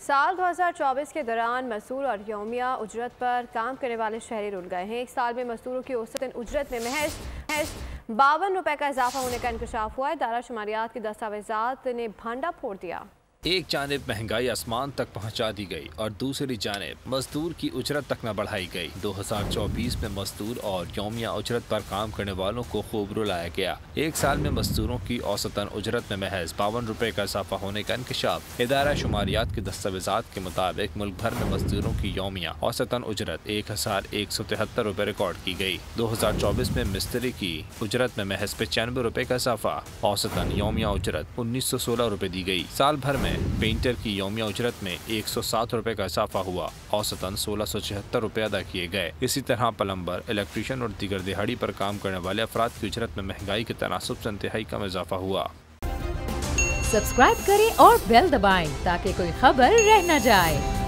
साल 2024 के दौरान मजदूर और यौमिया उजरत पर काम करने वाले शहरी रुल गए हैं। एक साल में मजदूरों की औसतन उजरत में महज 52 रुपए का इजाफा होने का इंकशाफ हुआ है। दायरा शुमारियात के दस्तावेजात ने भांडा फोड़ दिया। एक जानिब महंगाई आसमान तक पहुंचा दी गई और दूसरी जानिब मजदूर की उजरत तक न बढ़ाई गई। 2024 में मजदूर और यौमिया उजरत पर काम करने वालों को खूब रुलाया गया। एक साल में मजदूरों की औसतन उजरत में महज 52 रुपए का इजाफा होने का इंकशाफ। इदारा शुमारियात के दस्तावेजात के मुताबिक मुल्क भर में मजदूरों की यौमिया औसतन उजरत 1173 रुपए रिकॉर्ड की गई। 2024 में मिस्त्री की उजरत में महज 95 रुपए का इजाफा। औसतन यौमिया उजरत 1916 रुपए दी गई। साल भर में पेंटर की यौमिया उजरत में 107 रुपए का इजाफा हुआ। औसतन 1676 रुपए अदा किए गए। इसी तरह प्लम्बर, इलेक्ट्रीशियन और दीगर दिहाड़ी पर काम करने वाले अफराद की उजरत में महंगाई के तनासुब से इंतहाई कम इजाफा हुआ। सब्सक्राइब करें और बेल दबाएं ताकि कोई खबर रह न जाए।